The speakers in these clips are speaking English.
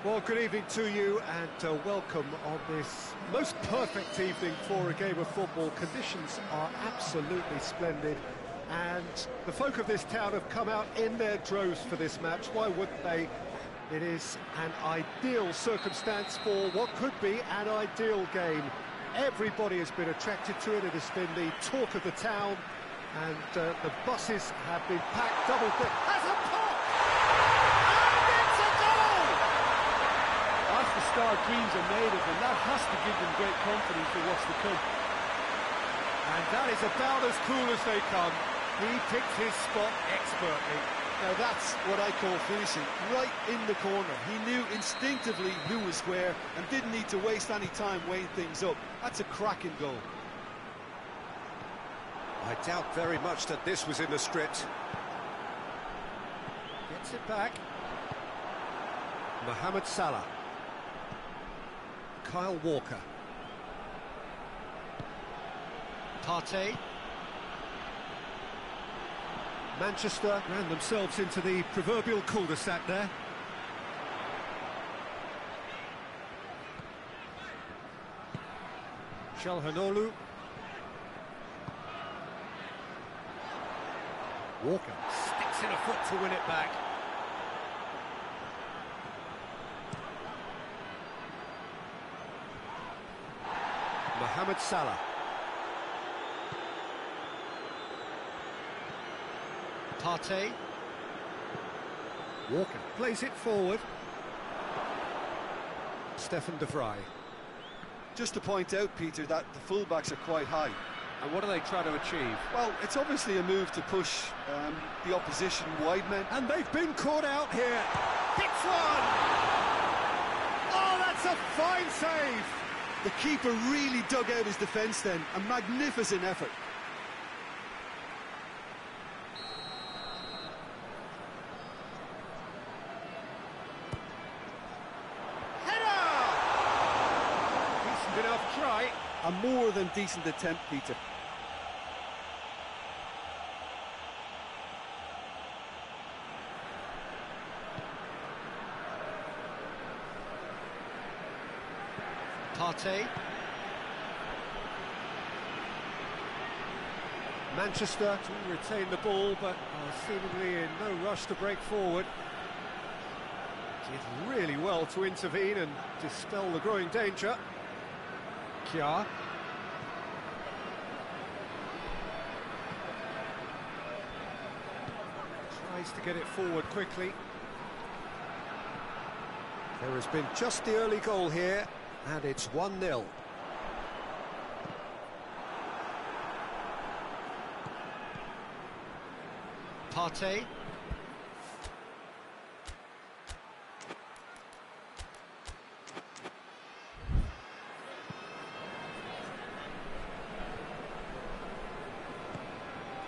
Well, good evening to you and welcome on this most perfect evening for a game of football. Conditions are absolutely splendid and the folk of this town have come out in their droves for this match. Why wouldn't they? It is an ideal circumstance for what could be an ideal game. Everybody has been attracted to it. It has been the talk of the town and the buses have been packed double thick. Has a pop! And it's a goal! That's the start dreams are made of, and that has to give them great confidence for what's to come. And that is about as cool as they come. He picked his spot expertly. Now that's what I call finishing, right in the corner. He knew instinctively who was where and didn't need to waste any time weighing things up. That's a cracking goal. I doubt very much that this was in the script. Gets it back. Mohamed Salah. Kyle Walker. Partey. Manchester ran themselves into the proverbial cul-de-sac there. Calhanoglu. Walker sticks in a foot to win it back. Mohamed Salah. Partey. Walker plays it forward. Stefan de Vrij. Just to point out, Peter, that the fullbacks are quite high. And what do they try to achieve? Well, it's obviously a move to push the opposition wide men. And they've been caught out here. Hits one! Oh, that's a fine save! The keeper really dug out his defence then. A magnificent effort. Enough try. A more than decent attempt, Peter. Partey. Manchester to retain the ball, but seemingly in no rush to break forward. Did really well to intervene and dispel the growing danger. Kjaer. Tries to get it forward quickly. There has been just the early goal here, and it's 1-0. Partey.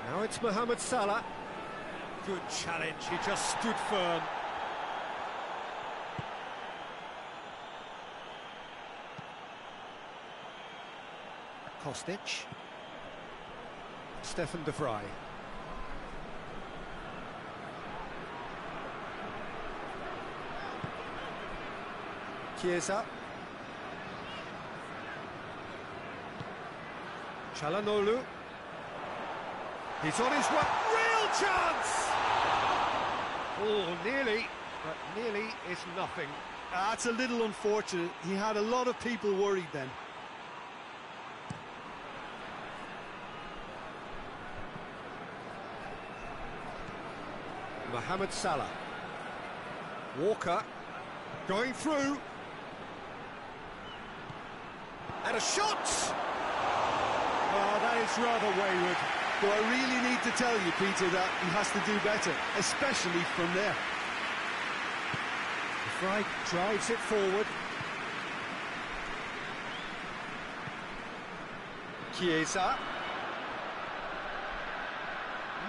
Now it's Mohamed Salah. Good challenge, he just stood firm. Kostic. Stefan de Vrij. Chiesa. Calhanoglu. He's on his way. Real chance! Oh, nearly, but nearly is nothing. That's a little unfortunate. He had a lot of people worried then. Mohamed Salah. Walker going through. And a shot! Oh, that is rather wayward. Do I really need to tell you, Peter, that he has to do better, especially from there? Vrij drives it forward. Chiesa.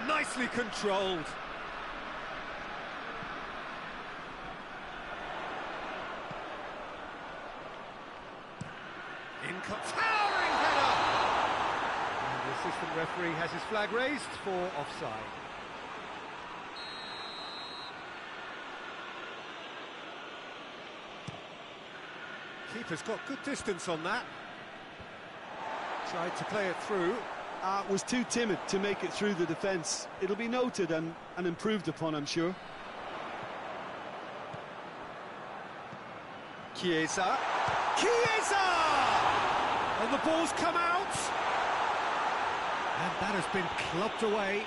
Nicely controlled. Towering header! And the assistant referee has his flag raised for offside. Keeper's got good distance on that. Tried to play it through. Was too timid to make it through the defence. It'll be noted and improved upon, I'm sure. Chiesa! Chiesa! And the ball's come out! And that has been clubbed away.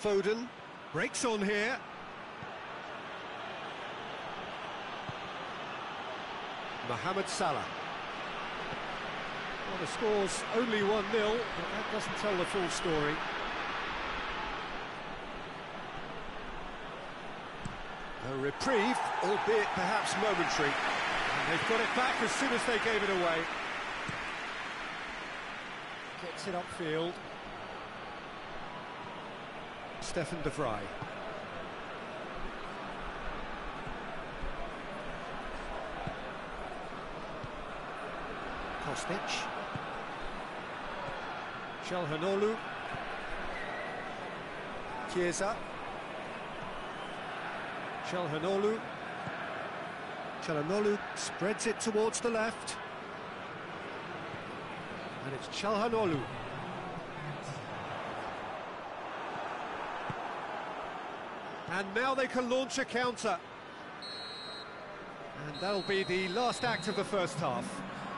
Foden breaks on here. Mohamed Salah. Well, the score's only 1-0, but that doesn't tell the full story. A reprieve, albeit perhaps momentary. And they've got it back as soon as they gave it away. Gets it upfield. Stefan de Vrij. Kostic. Çalhanoğlu. Chiesa. Çalhanoğlu. Çalhanoğlu spreads it towards the left. And it's Çalhanoğlu. And now they can launch a counter. And that'll be the last act of the first half.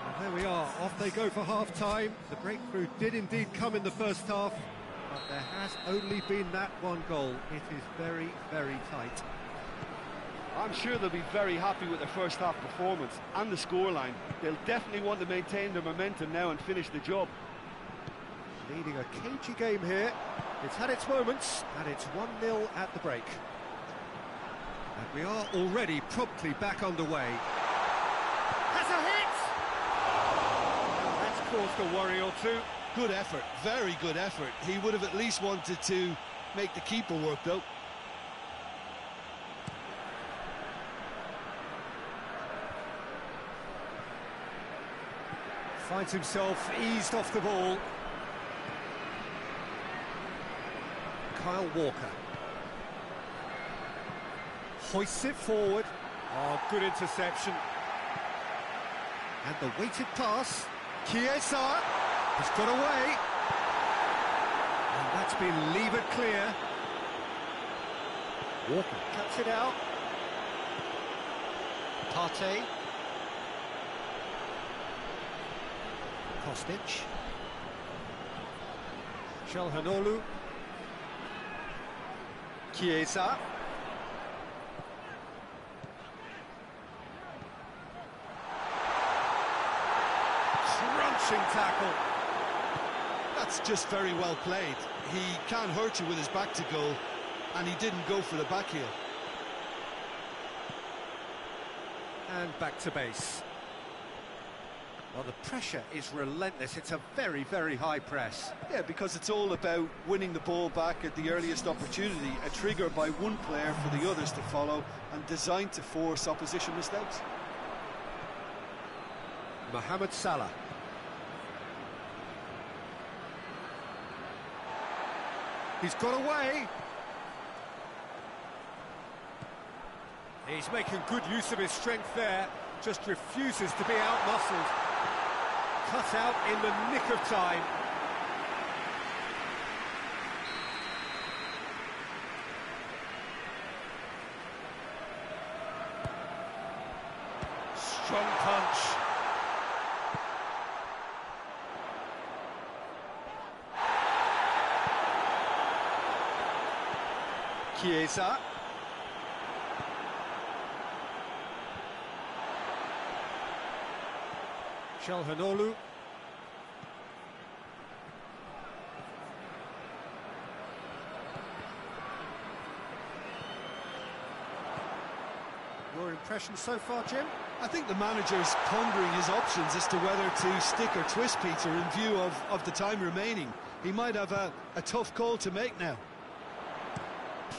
And there we are, off they go for half-time. The breakthrough did indeed come in the first half, but there has only been that one goal. It is very, very tight. I'm sure they'll be very happy with their first half performance and the scoreline. They'll definitely want to maintain their momentum now and finish the job. Leading a cagey game here. It's had its moments, and it's 1-0 at the break. And we are already promptly back underway. Has a hit! That's caused a worry or two. Good effort, very good effort. He would have at least wanted to make the keeper work, though. Finds himself eased off the ball. Kyle Walker. Hoists it forward. Oh, good interception. And the weighted pass. Chiesa has got away. And that's been levered clear. Walker cuts it out. Partey. Kostic. Çalhanoğlu. Chiesa. Crunching tackle. That's just very well played. He can't hurt you with his back to goal, and he didn't go for the back heel. And back to base. Well, the pressure is relentless. It's a very, very high press. Yeah, because it's all about winning the ball back at the earliest opportunity, a trigger by one player for the others to follow, and designed to force opposition mistakes. Mohamed Salah. He's got away. He's making good use of his strength there. Just refuses to be out-muscled. Cut out in the nick of time. Strong punch. Chiesa. Çalhanoğlu. Your impression so far, Jim? I think the manager's pondering his options as to whether to stick or twist Peter in view of the time remaining. He might have a tough call to make now.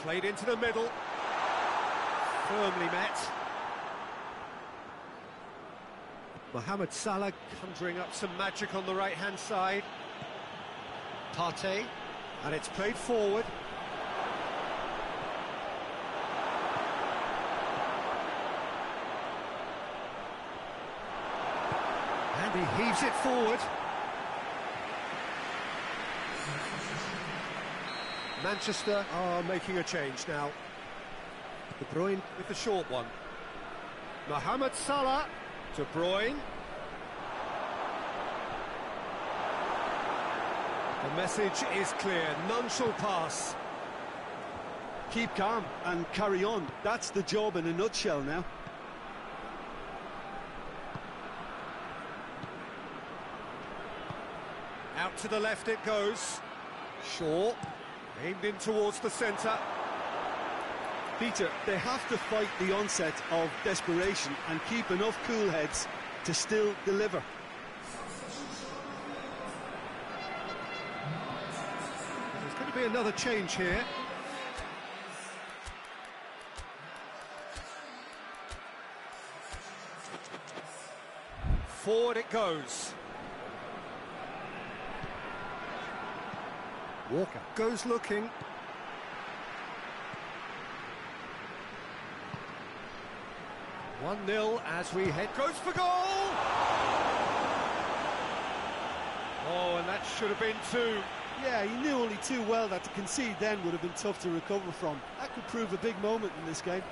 Played into the middle. Firmly met. Mohamed Salah conjuring up some magic on the right-hand side. Partey, and it's played forward. And he heaves it forward. Manchester are making a change now. De Bruyne with the short one. Mohamed Salah. De Bruyne. The message is clear, none shall pass. Keep calm and carry on. That's the job in a nutshell now. Out to the left it goes. Shaw, aimed in towards the centre. Peter, they have to fight the onset of desperation and keep enough cool heads to still deliver. There's going to be another change here. Forward it goes. Walker goes looking. One 0 as we head. Goes for goal! Oh, and that should have been two. Yeah, he knew only too well that to concede then would have been tough to recover from. That could prove a big moment in this game.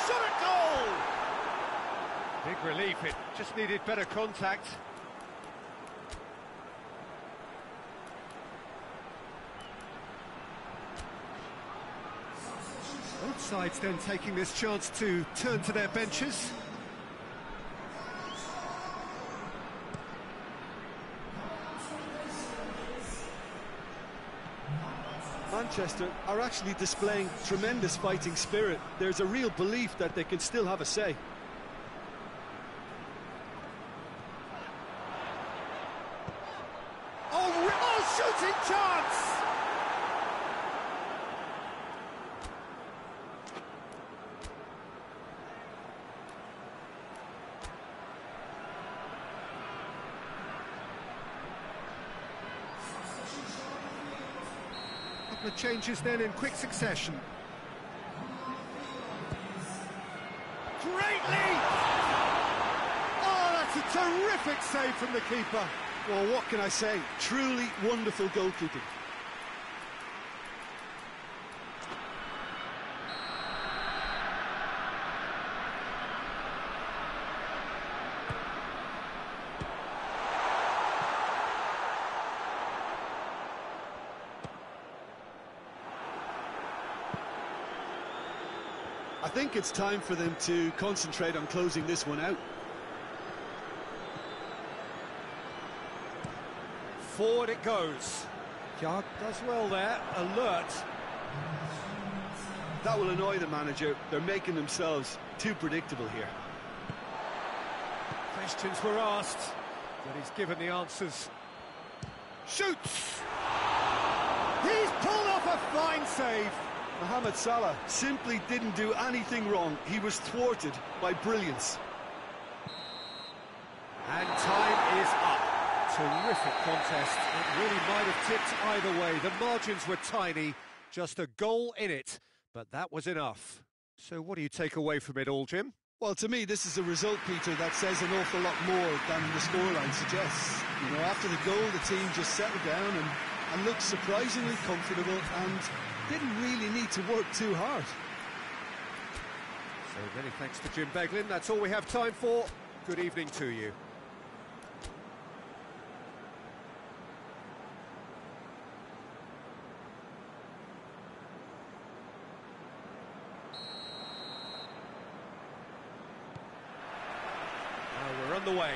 Shot at goal! Big relief, it just needed better contact. Both sides then taking this chance to turn to their benches. Manchester are actually displaying tremendous fighting spirit. There's a real belief that they can still have a say. Oh, shooting chance! Couple of changes then in quick succession. Great leap! Oh, that's a terrific save from the keeper. Well, what can I say? Truly wonderful goalkeeping. I think it's time for them to concentrate on closing this one out. Forward it goes. Jard does well there, alert. That will annoy the manager. They're making themselves too predictable here. Questions were asked, but he's given the answers. Shoots! He's pulled off a fine save. Mohamed Salah simply didn't do anything wrong. He was thwarted by brilliance. And time is up. Terrific contest. It really might have tipped either way. The margins were tiny, just a goal in it, but that was enough. So what do you take away from it all, Jim? Well, to me, this is a result, Peter, that says an awful lot more than the scoreline suggests. You know, after the goal, the team just settled down and looked surprisingly comfortable and didn't really need to work too hard. So many thanks to Jim Beglin. That's all we have time for. Good evening to you. We're on the way.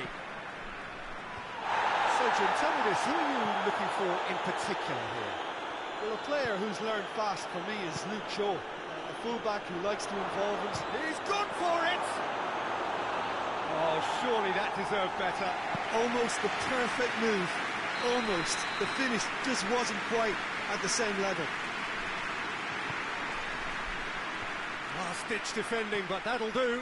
So, Jim, tell me this, who are you looking for in particular here? Well, a player who's learned fast for me is Luke Shaw, a fullback who likes to involve himself. He's gone for it! Oh, surely that deserved better. Almost the perfect move. Almost. The finish just wasn't quite at the same level. Last-ditch defending, but that'll do.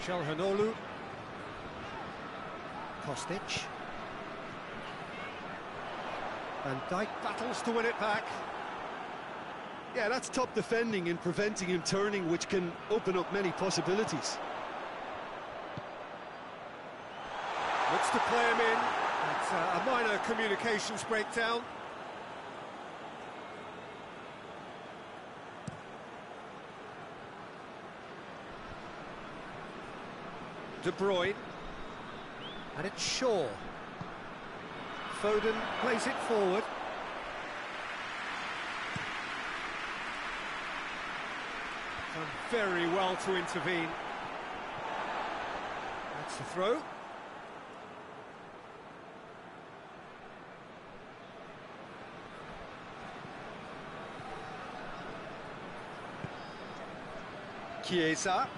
Çalhanoğlu. Kostic. And Dijk battles to win it back. Yeah, that's top defending and preventing him turning, which can open up many possibilities. Looks to play him in. It's a minor communications breakdown. De Bruyne. And it's Shaw. Foden plays it forward. Done very well to intervene. That's the throw. Chiesa.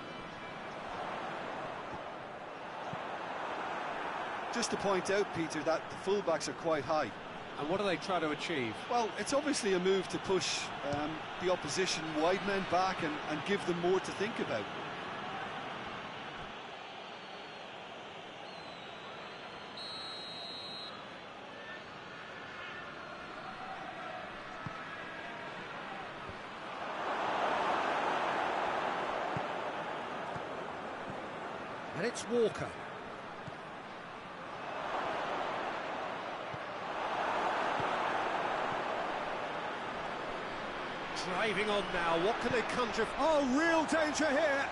Just to point out, Peter, that the fullbacks are quite high. And what do they try to achieve? Well, it's obviously a move to push the opposition wide men back and give them more to think about. And it's Walker. Driving on now, what can they conjure? Oh, real danger here!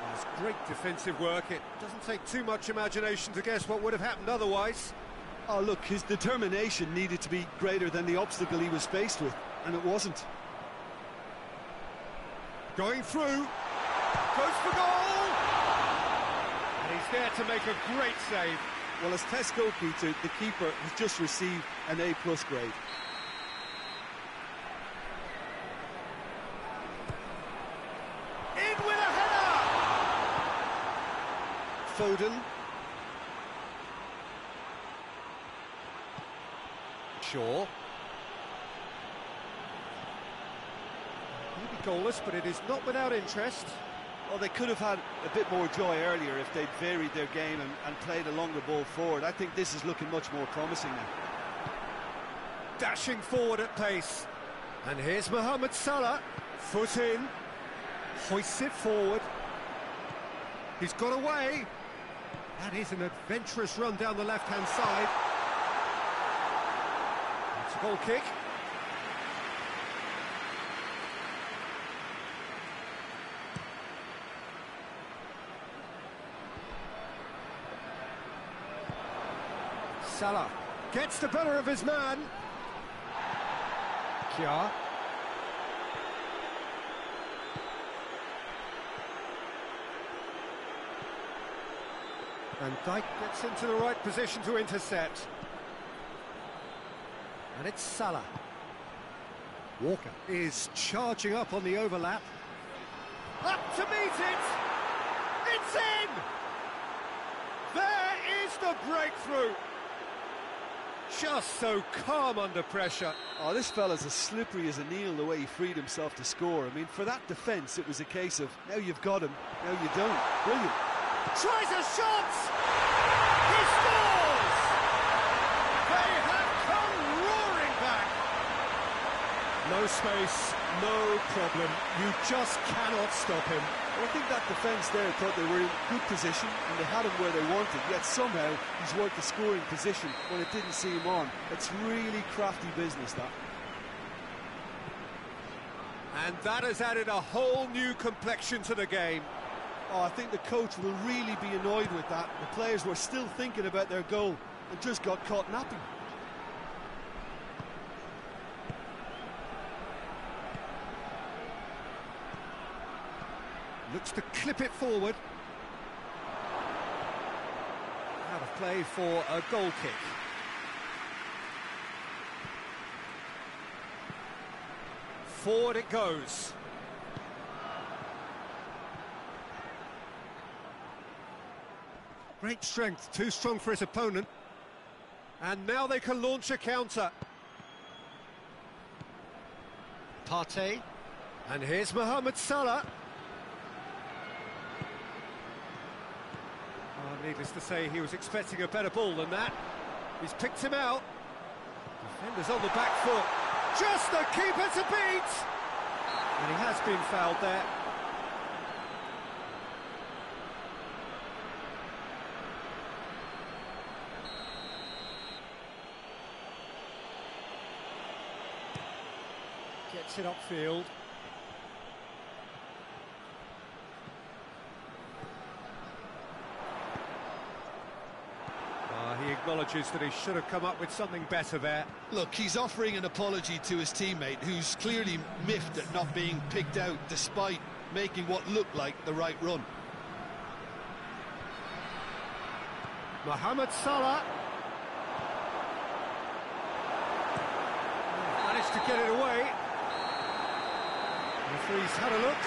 That's great defensive work. It doesn't take too much imagination to guess what would have happened otherwise. Oh, look, his determination needed to be greater than the obstacle he was faced with, and it wasn't. Going through, goes for goal! And he's there to make a great save. Well, as tests go, Peter, the keeper has just received an A+ grade. In with a header! Foden. Shaw. Maybe goalless, but it is not without interest. Well, they could have had a bit more joy earlier if they'd varied their game and played a longer ball forward. I think this is looking much more promising now. Dashing forward at pace. And here's Mohamed Salah. Foot in. Hoists it forward. He's got away. That is an adventurous run down the left-hand side. It's a goal kick. Salah gets the better of his man. Kjaer. And Dijk gets into the right position to intercept. And it's Salah. Walker is charging up on the overlap. Up to meet it! It's in! There is the breakthrough! Just so calm under pressure. Oh, this fella's as slippery as an eel the way he freed himself to score. I mean, for that defence, it was a case of, now you've got him, now you don't. Brilliant. Tries a shot! He scores! They have come roaring back! No space, no problem. You just cannot stop him. Well, I think that defence there thought they were in good position and they had him where they wanted, yet somehow he's worked the scoring position when it didn't see him on. It's really crafty business, that. And that has added a whole new complexion to the game. Oh, I think the coach will really be annoyed with that. The players were still thinking about their goal and just got caught napping. Looks to clip it forward. Out of play for a goal kick. Forward it goes. Great strength, too strong for his opponent. And now they can launch a counter. Partey. And here's Mohamed Salah. Needless to say, he was expecting a better ball than that. He's picked him out. Defender's on the back foot. Just the keeper to beat! And he has been fouled there. Gets it upfield. He acknowledges that he should have come up with something better there. Look, he's offering an apology to his teammate, who's clearly miffed at not being picked out despite making what looked like the right run. Mohamed Salah. Managed to get it away. The referee's had a look,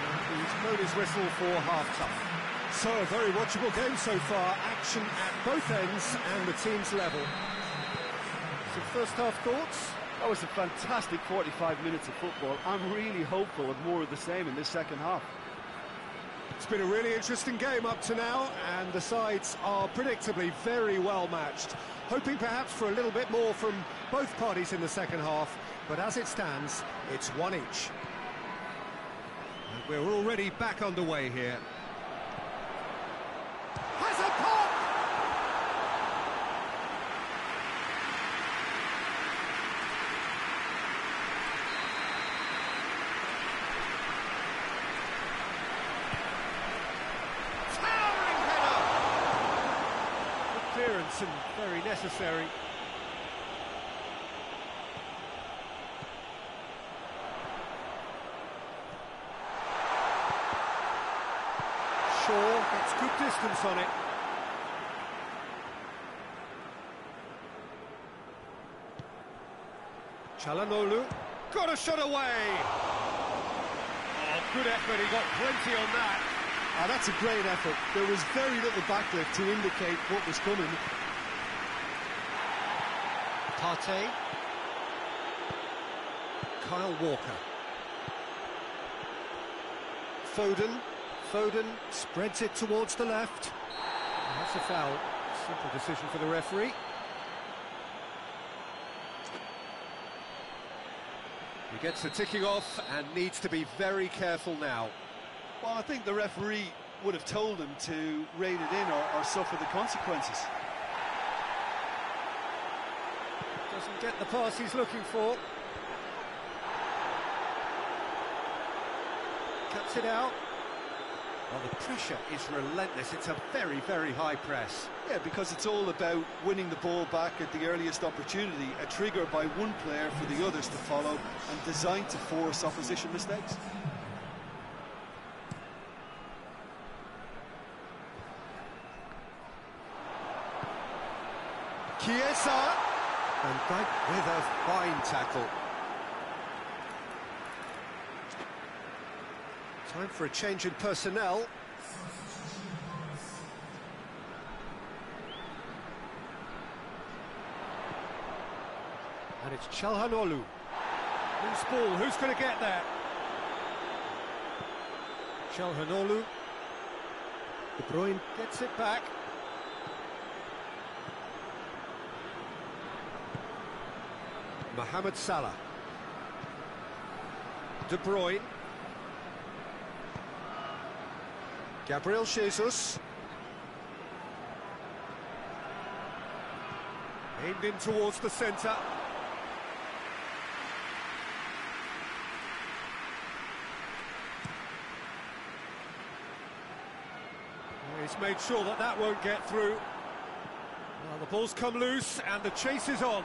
and he's blown his whistle for half-time. So, a very watchable game so far. Action at both ends and the team's level. Some first-half thoughts? That was a fantastic 45 minutes of football. I'm really hopeful of more of the same in this second half. It's been a really interesting game up to now, and the sides are predictably very well matched. Hoping perhaps for a little bit more from both parties in the second half, but as it stands, it's one each. And we're already back underway here. Has a pop! Towering header! Good clearance and very necessary. Shaw gets good distance on it. Çalhanoğlu got a shot away. Oh, good effort, he got plenty on that. That's a great effort. There was very little backlift to indicate what was coming. Partey. Kyle Walker. Foden spreads it towards the left. That's a foul. Simple decision for the referee. He gets the ticking off and needs to be very careful now. Well, I think the referee would have told him to rein it in or suffer the consequences. Doesn't get the pass he's looking for. Cuts it out. Well, the pressure is relentless. It's a very, very high press. Yeah, because it's all about winning the ball back at the earliest opportunity, a trigger by one player for the others to follow and designed to force opposition mistakes. Chiesa! And Dyke with a fine tackle. Time for a change in personnel. And it's Çalhanoğlu. Loose ball, who's going to get there? Çalhanoğlu. De Bruyne gets it back. Mohamed Salah. De Bruyne. Gabriel Jesus. Aimed in towards the centre. He's made sure that that won't get through. Well, the ball's come loose and the chase is on.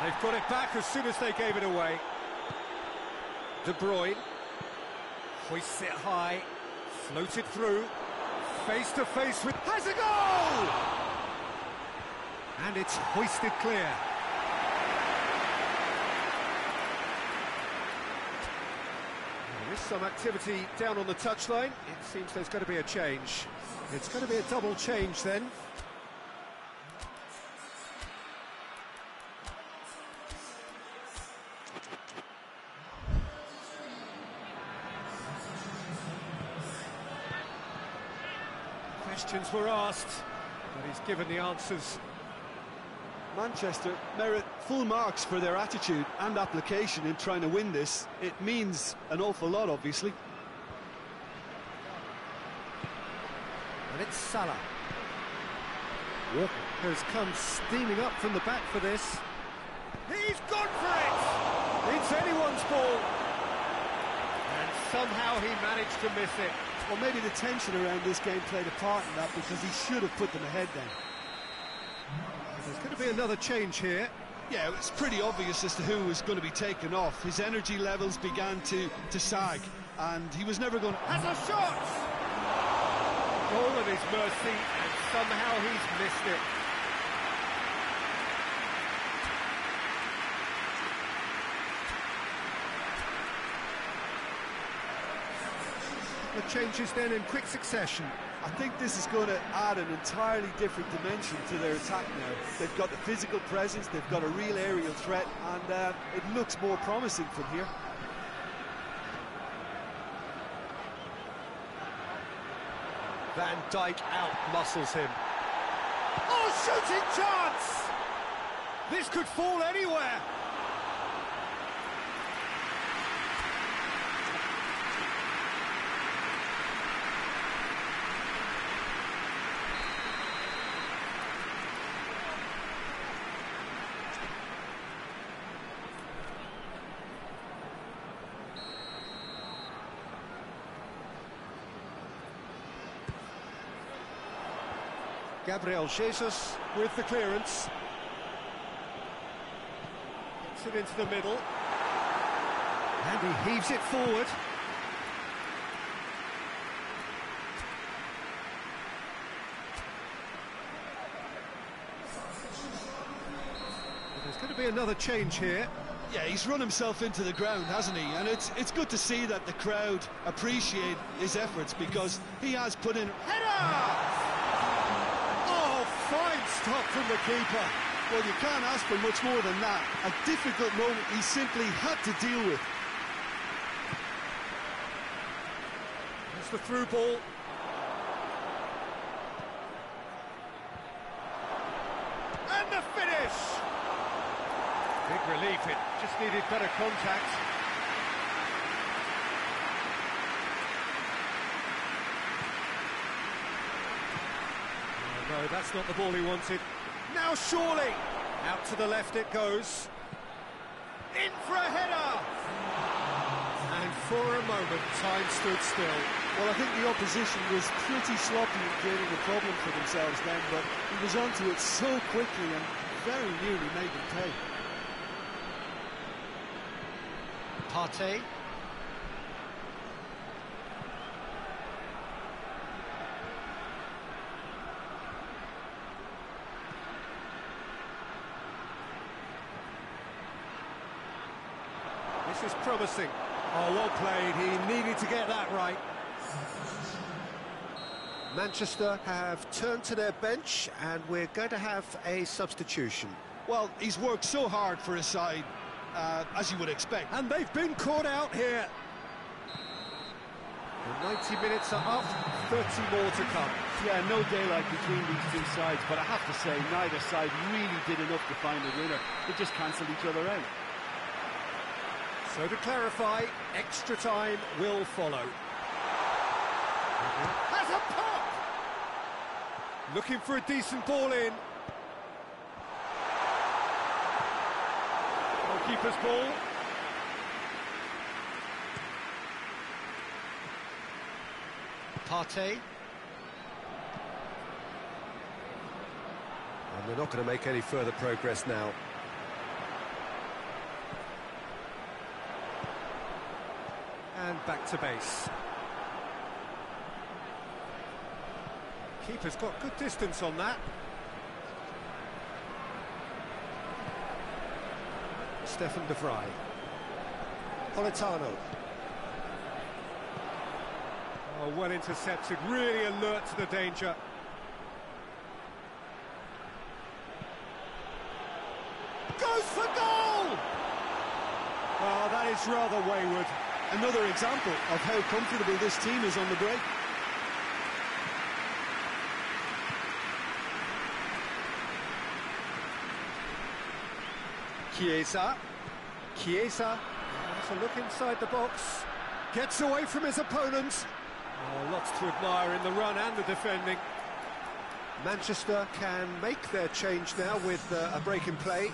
They've got it back as soon as they gave it away. De Bruyne hoists it high, floated through, face to face with... has a goal! And it's hoisted clear. There is some activity down on the touchline. It seems there's going to be a change. It's going to be a double change then. Questions were asked, but he's given the answers. Manchester merit full marks for their attitude and application in trying to win this. It means an awful lot, obviously. And it's Salah. Walker has come steaming up from the back for this. He's gone for it! It's anyone's ball. And somehow he managed to miss it. Well, maybe the tension around this game played a part in that, because he should have put them ahead then. There's going to be another change here. Yeah, it's pretty obvious as to who was going to be taken off. His energy levels began to sag, and he was never going to... Has a shot! Goal at his mercy, and somehow he's missed it. The changes then in quick succession. I think this is going to add an entirely different dimension to their attack now. They've got the physical presence, they've got a real aerial threat, and it looks more promising from here. Van Dijk out-muscles him. Oh, shooting chance! This could fall anywhere. Gabriel Jesus with the clearance. Gets it into the middle. And he heaves it forward. There's going to be another change here. Yeah, he's run himself into the ground, hasn't he? And it's good to see that the crowd appreciate his efforts, because he has put in... Header! Fine stop from the keeper. Well, you can't ask for much more than that. A difficult moment he simply had to deal with. It's the through ball. And the finish! Big relief, it just needed better contact. No, that's not the ball he wanted. Now surely! Out to the left it goes. In for a header! And for a moment, time stood still. Well, I think the opposition was pretty sloppy in creating a problem for themselves then, but he was onto it so quickly and very nearly made them pay. Partey. This is promising. Oh, well played. He needed to get that right. Manchester have turned to their bench, and we're going to have a substitution. Well, he's worked so hard for his side, as you would expect. And they've been caught out here. The 90 minutes are up, 30 more to come. Yeah, no daylight between these two sides, but I have to say, neither side really did enough to find a winner. They just cancelled each other out. So to clarify, extra time will follow. Has a pop! Looking for a decent ball in. Goalkeeper's ball. Partey. And they're not going to make any further progress now. And back to base. Keeper's got good distance on that. Stefan de Vrij. Politano. Oh, well intercepted, really alert to the danger. Goes for goal! Oh, that is rather wayward. Another example of how comfortable this team is on the break. Chiesa. Chiesa has a look inside the box. Gets away from his opponent. Oh, lots to admire in the run and the defending. Manchester can make their change now with a break in play.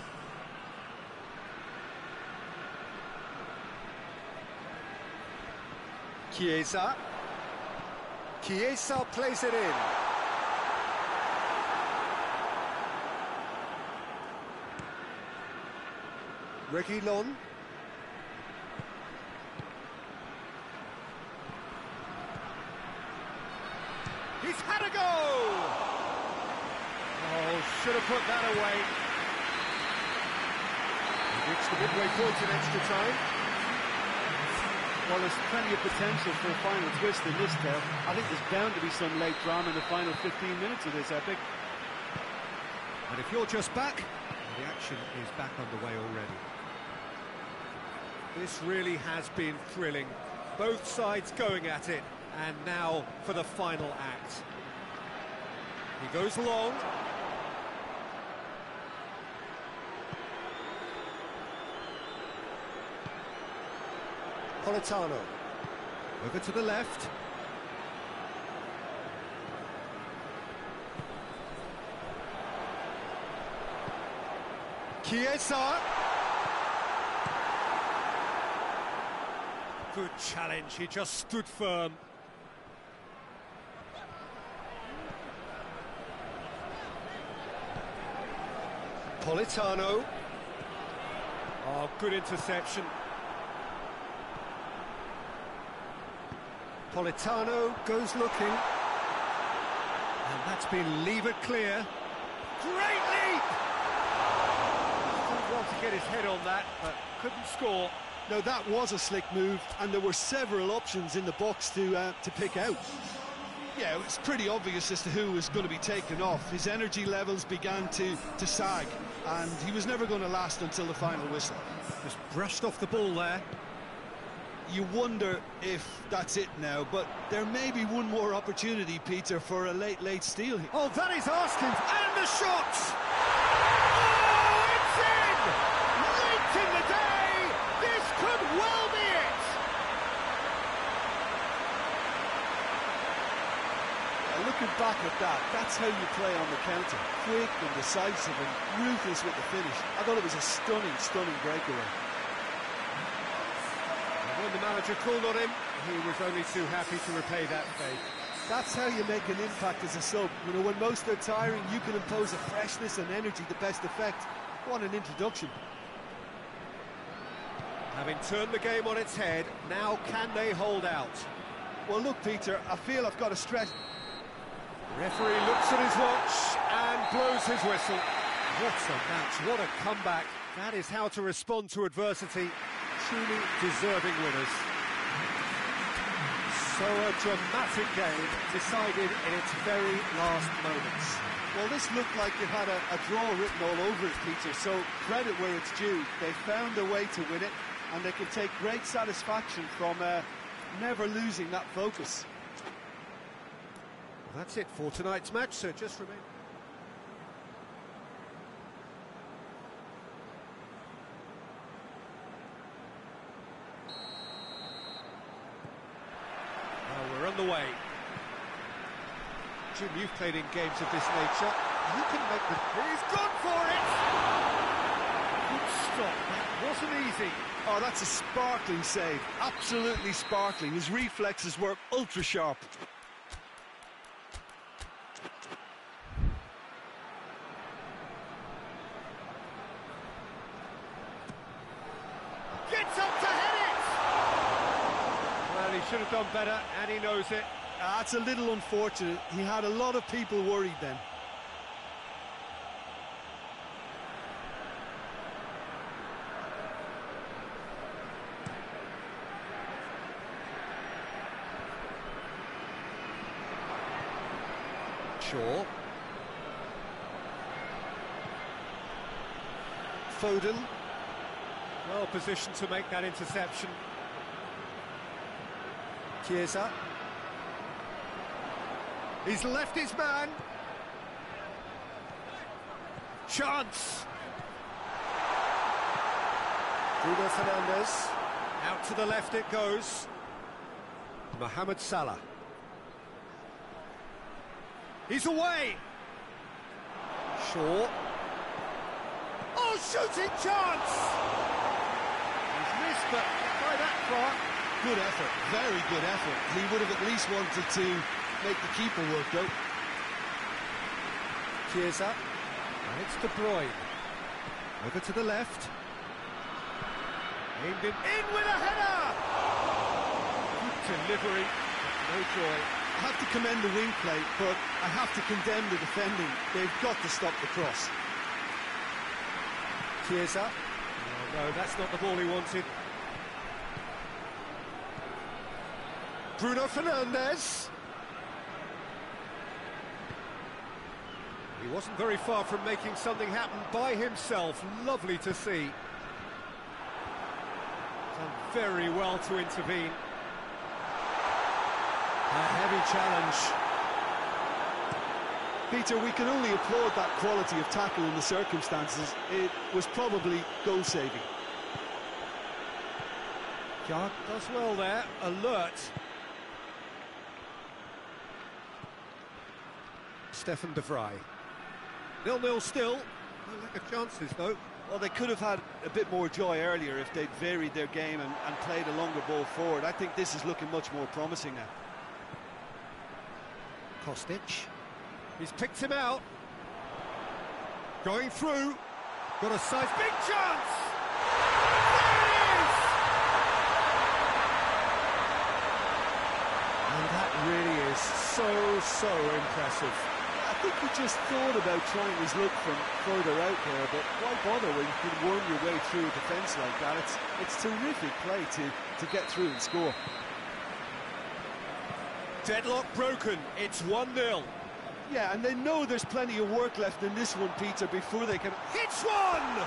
Chiesa. Chiesa plays it in. Reguilon. He's had a go! Oh, should have put that away. He reached the midway point in extra time. Well, there's plenty of potential for a final twist in this tale. I think there's bound to be some late drama in the final 15 minutes of this epic. And if you're just back, the action is back underway already. This really has been thrilling. Both sides going at it, and now for the final act. He goes long. Politano. Over to the left. Chiesa. Good challenge, he just stood firm. Politano. Oh, good interception. Politano goes looking. And that's been levered clear. Great leap! Didn't want to get his head on that, but couldn't score. No, that was a slick move, and there were several options in the box to pick out. Yeah, it was pretty obvious as to who was going to be taken off. His energy levels began to sag, and he was never going to last until the final whistle. Just brushed off the ball there. You wonder if that's it now, but there may be one more opportunity, Peter, for a late steal. Oh, that is asking, and the shot! Oh, it's in! Late in the day! This could well be it! Looking back at that, that's how you play on the counter. Quick and decisive and ruthless with the finish. I thought it was a stunning breakaway. When the manager called on him, he was only too happy to repay that favour. That's how you make an impact as a sub. You know, when most are tiring, you can impose a freshness and energy to best effect. What an introduction. Having turned the game on its head, now can they hold out? Well, look, Peter, I feel I've got to stretch. The referee looks at his watch and blows his whistle. What a match, what a comeback. That is how to respond to adversity. Truly deserving winners. So a dramatic game decided in its very last moments. Well, this looked like it had a draw written all over it, Peter, so credit where it's due. They found a way to win it, and they can take great satisfaction from never losing that focus. Well, that's it for tonight's match, so just remain... We're on the way. Jim, you've played in games of this nature. You can make the... He's gone for it! Good stop. That wasn't easy. Oh, that's a sparkling save. Absolutely sparkling. His reflexes were ultra sharp. Gets up to head it! Well, he should have done better, and he knows it. That's a little unfortunate. He had a lot of people worried then. Shaw. Foden. Well positioned to make that interception. Chiesa. He's left his man. Chance. Bruno Fernandes. Out to the left it goes. Mohamed Salah. He's away. Shaw. Oh, shooting chance! He's missed, but by that far. Good effort, very good effort. He would have at least wanted to make the keeper work, though. Chiesa. And it's De Bruyne. Over to the left. Aimed in with a header! Good delivery, no joy. I have to commend the wing play, but I have to condemn the defending. They've got to stop the cross. Chiesa. Oh, no, that's not the ball he wanted. Bruno Fernandes. He wasn't very far from making something happen by himself. Lovely to see. Done very well to intervene. A heavy challenge. Peter, we can only applaud that quality of tackle in the circumstances. It was probably goal-saving. Jark does well there, alert. Stefan de Vrij. 0-0 still. No lack of chances, though. Well, they could have had a bit more joy earlier if they'd varied their game and played a longer ball forward. I think this is looking much more promising now. Kostic. He's picked him out. Going through. Got a size. Big chance! There it is! And that really is so impressive. I think he just thought about trying his luck from further out there, but why bother when you can worm your way through a defence like that? It's terrific play to get through and score. Deadlock broken. It's 1-0. Yeah, and they know there's plenty of work left in this one, Peter, before they can... Hits one!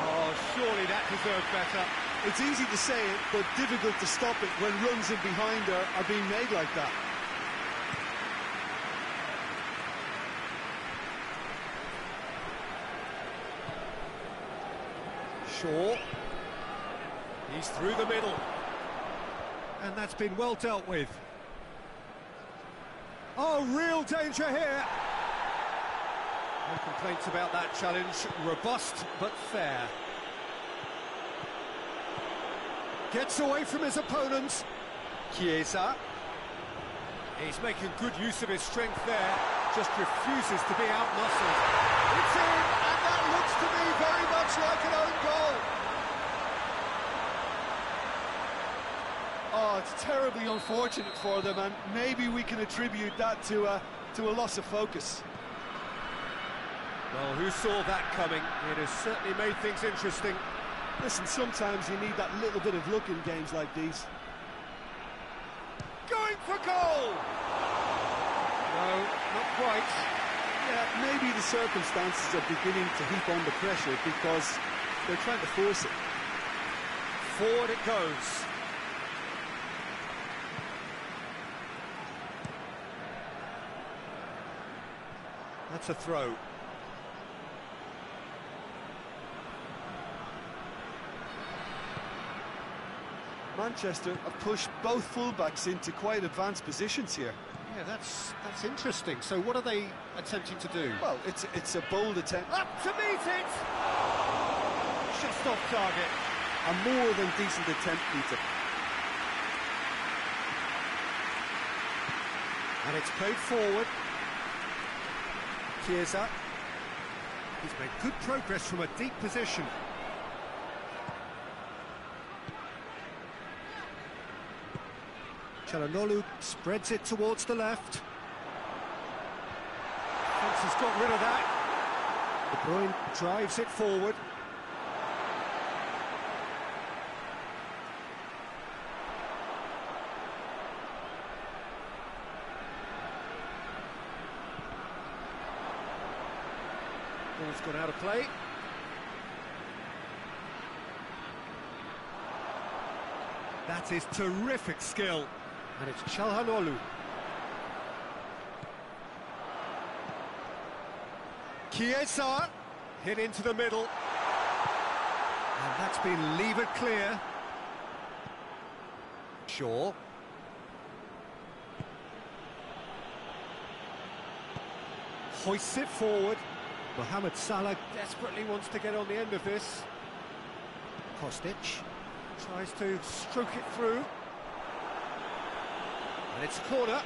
Oh, surely that deserved better. It's easy to say it, but difficult to stop it when runs in behind are being made like that. Shaw. He's through the middle. And that's been well dealt with. Oh, real danger here. No complaints about that challenge. Robust, but fair. Gets away from his opponent. Chiesa. He's making good use of his strength there. Just refuses to be out-muscled. It's in, and that looks to me very much like an own goal. Oh, it's terribly unfortunate for them, and maybe we can attribute that to a loss of focus. Well, who saw that coming? It has certainly made things interesting. Listen, sometimes you need that little bit of luck in games like these. Going for goal! No, not quite. Yeah, maybe the circumstances are beginning to heap on the pressure because they're trying to force it. Forward it goes. That's a throw. Manchester have pushed both fullbacks into quite advanced positions here. Yeah, that's interesting. So what are they attempting to do? Well, it's a bold attempt. Up to meet it! Just off target. A more than decent attempt, Peter. And it's played forward. Chiesa. He's made good progress from a deep position. Çalhanoğlu spreads it towards the left. Thinks he's got rid of that. De Bruyne drives it forward. Ball's gone out of play. That is terrific skill. And it's Çalhanoğlu. Chiesa hit into the middle. And that's been levered clear. Shaw. Hoists it forward. Mohamed Salah desperately wants to get on the end of this. Kostic tries to stroke it through. And it's a corner.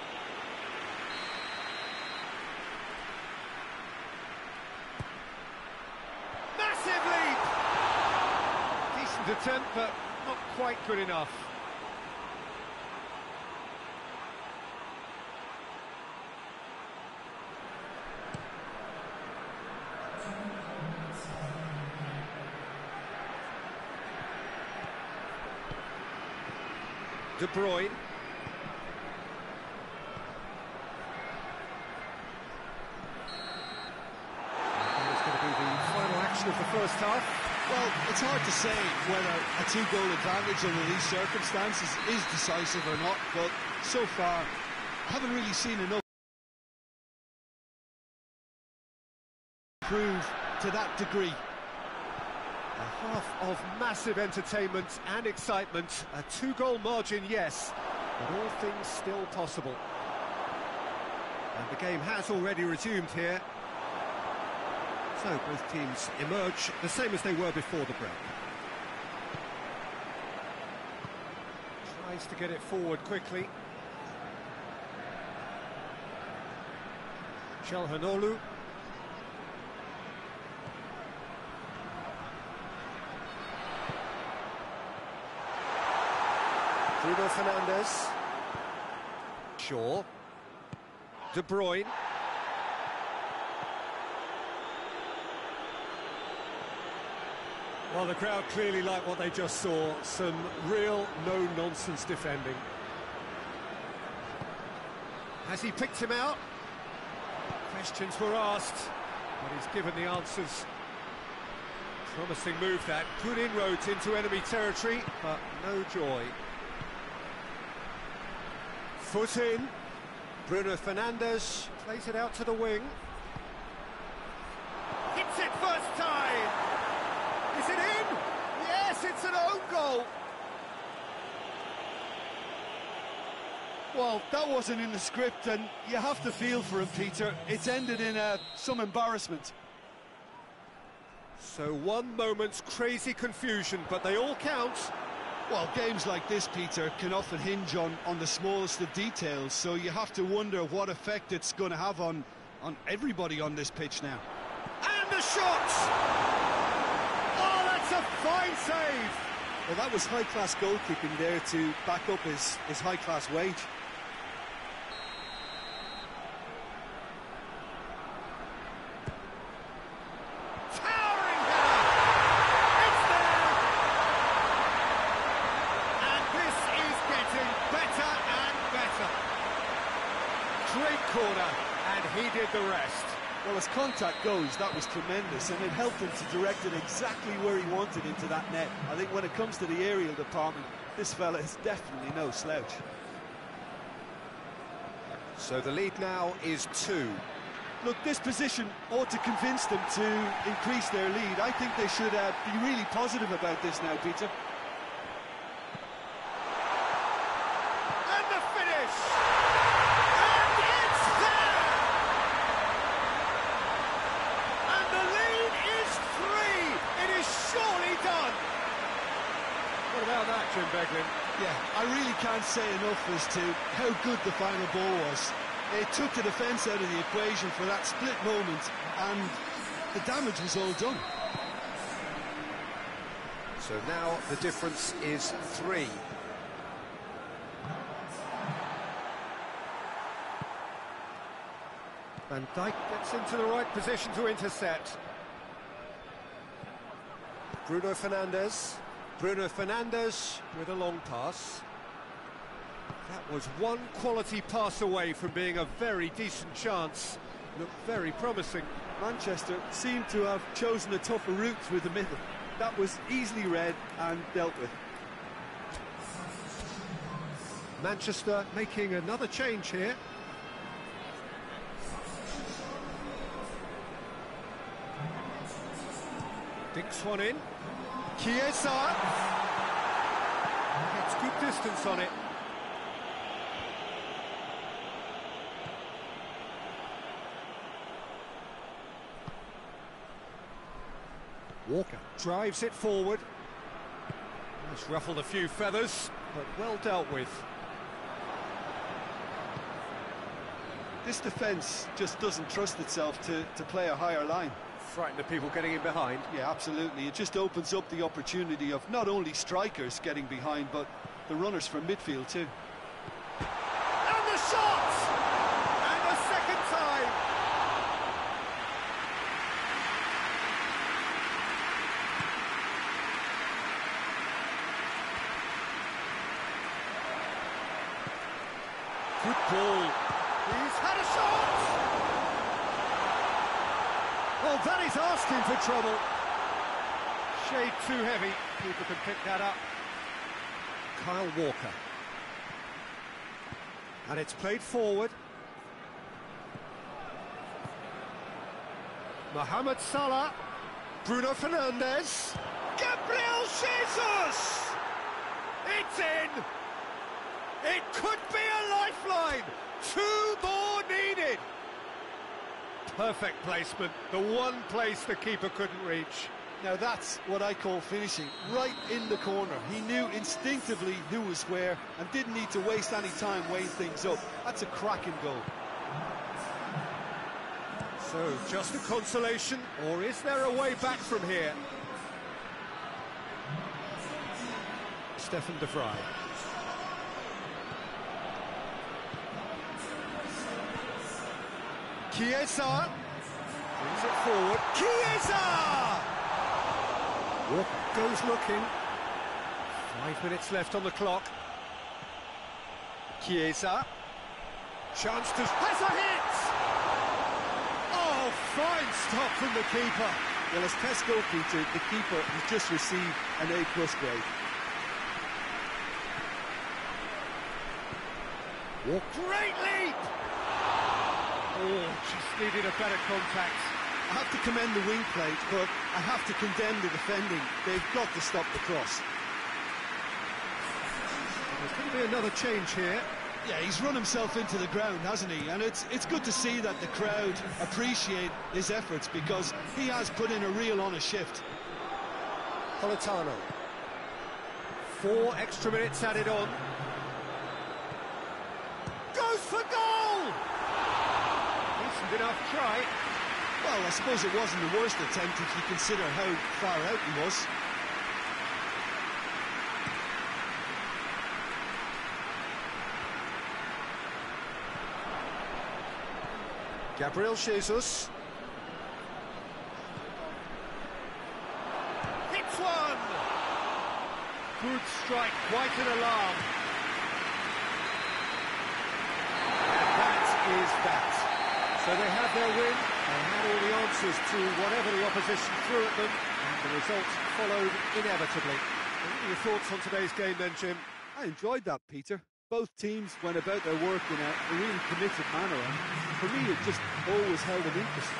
Massive leap! Decent attempt, but not quite good enough. De Bruyne. And it's going to be the final action of the first half. Well, it's hard to say whether a two-goal advantage under these circumstances is decisive or not, but so far, I haven't really seen enough prove to that degree. A half of massive entertainment and excitement. A two-goal margin, yes, but all things still possible. And the game has already resumed here. So both teams emerge the same as they were before the break. Tries to get it forward quickly. Çalhanoğlu. Bruno Fernandes. Shaw. De Bruyne. Well, the crowd clearly like what they just saw. Some real no-nonsense defending. Has he picked him out? Questions were asked, but he's given the answers. Promising move that. Good inroads into enemy territory, but no joy. Foot in. Bruno Fernandes plays it out to the wing. Hits it first time! Is it in? Yes, it's an own goal! Well, that wasn't in the script, and you have to feel for him, Peter. It's ended in some embarrassment. So one moment's crazy confusion, but they all count. Well, games like this, Peter, can often hinge on the smallest of details, so you have to wonder what effect it's going to have on everybody on this pitch now. And the shot! Oh, that's a fine save! Well, that was high-class goalkeeping there to back up his high-class wage. Great corner, and he did the rest. Well, as contact goes, that was tremendous, and it helped him to direct it exactly where he wanted into that net. I think when it comes to the aerial department, this fella is definitely no slouch. So the lead now is 2. Look, this position ought to convince them to increase their lead. I think they should be really positive about this now, Peter. And the finish! And it's there! And the lead is 3! It is surely done! What about that, Jim Beglin? Yeah, I really can't say enough as to how good the final ball was. It took the defence out of the equation for that split moment, and the damage was all done. So now the difference is 3. Van Dijk gets into the right position to intercept. Bruno Fernandes. Bruno Fernandes with a long pass. That was one quality pass away from being a very decent chance. Looked very promising. Manchester seemed to have chosen a tougher route through the middle. That was easily read and dealt with. Manchester making another change here. Dinks one in. Chiesa. Gets good distance on it. Walker drives it forward. It's ruffled a few feathers, but well dealt with. This defence just doesn't trust itself to play a higher line. Frightened of people getting in behind. Yeah, absolutely. It just opens up the opportunity of not only strikers getting behind, but the runners from midfield too. And the shot! And the second time! Good ball. He's had a shot! Well, that is asking for trouble. Shade too heavy. People can pick that up. Kyle Walker. And it's played forward. Mohamed Salah. Bruno Fernandes. Gabriel Jesus! It's in! It could be a lifeline! 2 more needed! Perfect placement, the one place the keeper couldn't reach. Now that's what I call finishing, right in the corner. He knew instinctively who was where and didn't need to waste any time weighing things up. That's a cracking goal. So, just a consolation, or is there a way back from here? Stefan de Vrij. Chiesa brings it forward. Chiesa! Walker goes looking. 5 minutes left on the clock. Chiesa. Chance to... has a hit! Oh, fine stop from the keeper. Well, as test goalkeeper, the keeper has just received an A+ grade. Walker. Great leap! Oh, just needed a better contact. I have to commend the wing play, but I have to condemn the defending. They've got to stop the cross. There's going to be another change here. Yeah, he's run himself into the ground, hasn't he? And it's good to see that the crowd appreciate his efforts because he has put in a real honest shift. Politano. 4 extra minutes added on. Goes for goal! Decent enough try. Well, I suppose it wasn't the worst attempt if you consider how far out he was. Gabriel Jesus. Hits one! Good strike, quite an alarm. And that is that. So they have their win, they had all the answers to whatever the opposition threw at them, and the results followed inevitably. What are your thoughts on today's game then, Jim? I enjoyed that, Peter. Both teams went about their work in a really committed manner, and for me it just always held an interest.